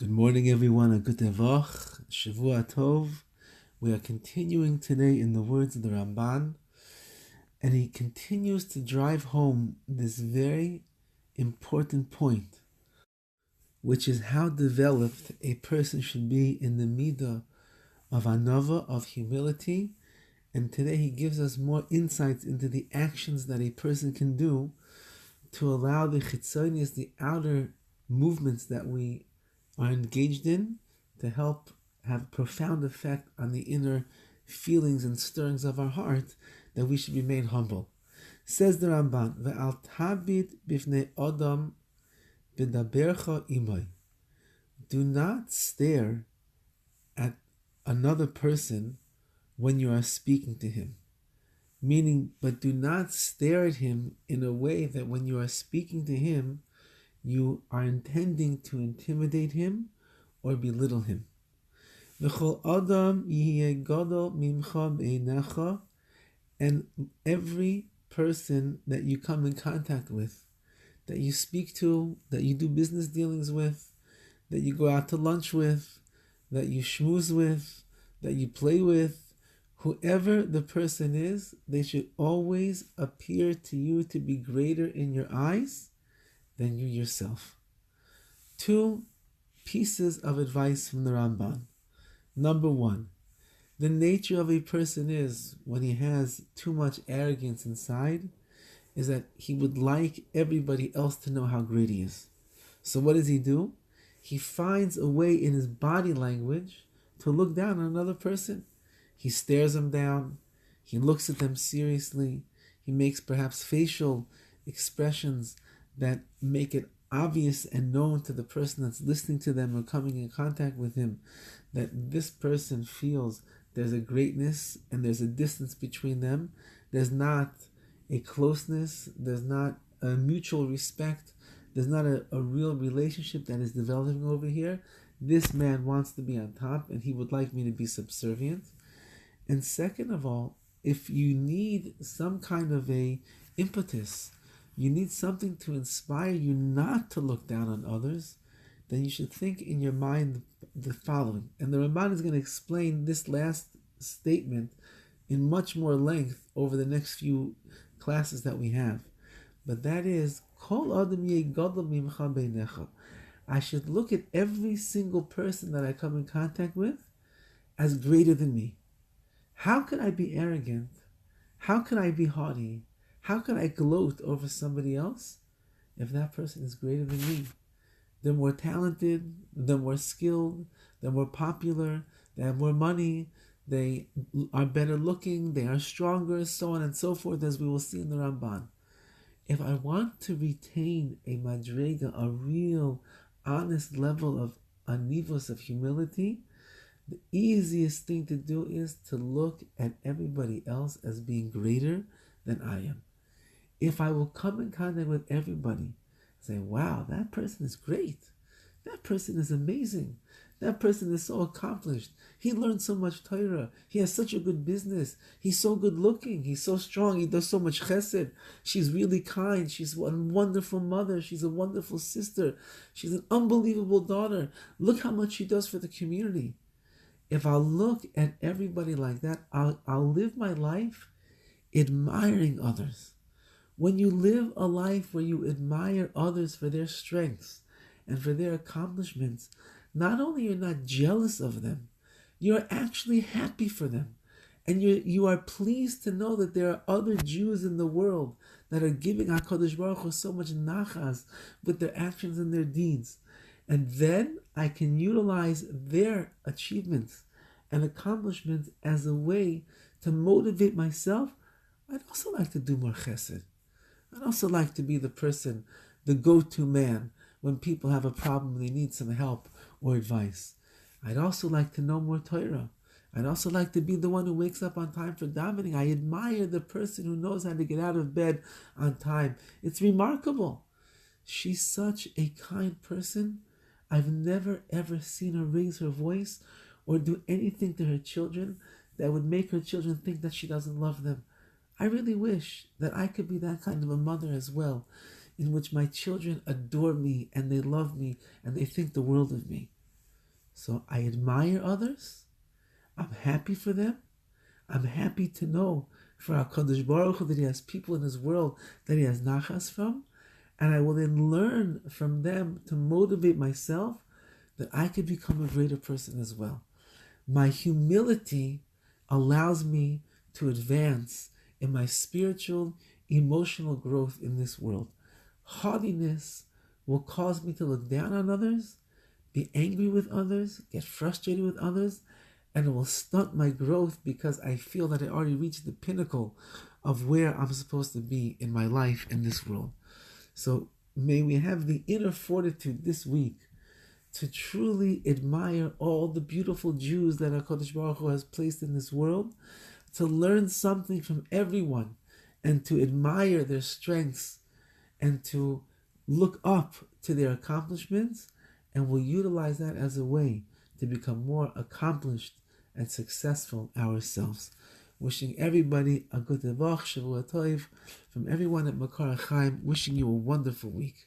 Good morning, everyone. A good Devach, Shavua Tov. We are continuing today in the words of the Ramban, and he continues to drive home this very important point, which is how developed a person should be in the midah of anava, of humility. And today he gives us more insights into the actions that a person can do to allow the chitzonius, the outer movements that we are engaged in, to help have profound effect on the inner feelings and stirrings of our heart, that we should be made humble. Says the Ramban, Ve'al tabid bifnei odam v'dabercha imay. Do not stare at another person when you are speaking to him. Meaning, but do not stare at him in a way that when you are speaking to him, you are intending to intimidate him or belittle him. And every person that you come in contact with, that you speak to, that you do business dealings with, that you go out to lunch with, that you schmooze with, that you play with, whoever the person is, they should always appear to you to be greater in your eyes than you yourself. Two pieces of advice from the Ramban. Number one, the nature of a person is, when he has too much arrogance inside, is that he would like everybody else to know how great he is. So what does he do? He finds a way in his body language to look down on another person. He stares them down. He looks at them seriously. He makes perhaps facial expressions that make it obvious and known to the person that's listening to them or coming in contact with him that this person feels there's a greatness and there's a distance between them. There's not a closeness. There's not a mutual respect. There's not a real relationship that is developing over here. This man wants to be on top and he would like me to be subservient. And second of all, if you need some kind of a impetus, you need something to inspire you not to look down on others, then you should think in your mind the following. And the Ramban is going to explain this last statement in much more length over the next few classes that we have. But that is, Kol Adam Yeh Gadol Mimcha Beinecha. I should look at every single person that I come in contact with as greater than me. How can I be arrogant? How can I be haughty? How can I gloat over somebody else if that person is greater than me? They're more talented, they're more skilled, they're more popular, they have more money, they are better looking, they are stronger, so on and so forth, as we will see in the Ramban. If I want to retain a madrega, a real, honest level of anivos, of humility, the easiest thing to do is to look at everybody else as being greater than I am. If I will come in contact with everybody, say, wow, that person is great. That person is amazing. That person is so accomplished. He learned so much Torah. He has such a good business. He's so good looking. He's so strong. He does so much chesed. She's really kind. She's a wonderful mother. She's a wonderful sister. She's an unbelievable daughter. Look how much she does for the community. If I look at everybody like that, I'll live my life admiring others. When you live a life where you admire others for their strengths and for their accomplishments, not only you're not jealous of them, you're actually happy for them. And you are pleased to know that there are other Jews in the world that are giving HaKadosh Baruch Hu so much nachas with their actions and their deeds. And then I can utilize their achievements and accomplishments as a way to motivate myself. I'd also like to do more chesed. I'd also like to be the person, the go-to man, when people have a problem and they need some help or advice. I'd also like to know more Torah. I'd also like to be the one who wakes up on time for davening. I admire the person who knows how to get out of bed on time. It's remarkable. She's such a kind person. I've never ever seen her raise her voice or do anything to her children that would make her children think that she doesn't love them. I really wish that I could be that kind of a mother as well, in which my children adore me and they love me and they think the world of me. So I admire others. I'm happy for them. I'm happy to know for HaKadosh Baruch Hu that He has people in His world that He has nachas from. And I will then learn from them to motivate myself that I could become a greater person as well. My humility allows me to advance in my spiritual, emotional growth in this world. Haughtiness will cause me to look down on others, be angry with others, get frustrated with others, and it will stunt my growth because I feel that I already reached the pinnacle of where I'm supposed to be in my life in this world. So may we have the inner fortitude this week to truly admire all the beautiful Jews that HaKadosh Baruch Hu has placed in this world, to learn something from everyone, and to admire their strengths, and to look up to their accomplishments, and we'll utilize that as a way to become more accomplished and successful ourselves. Wishing everybody a good Tevach, Shavua Tov, from everyone at Makar Chaim, wishing you a wonderful week.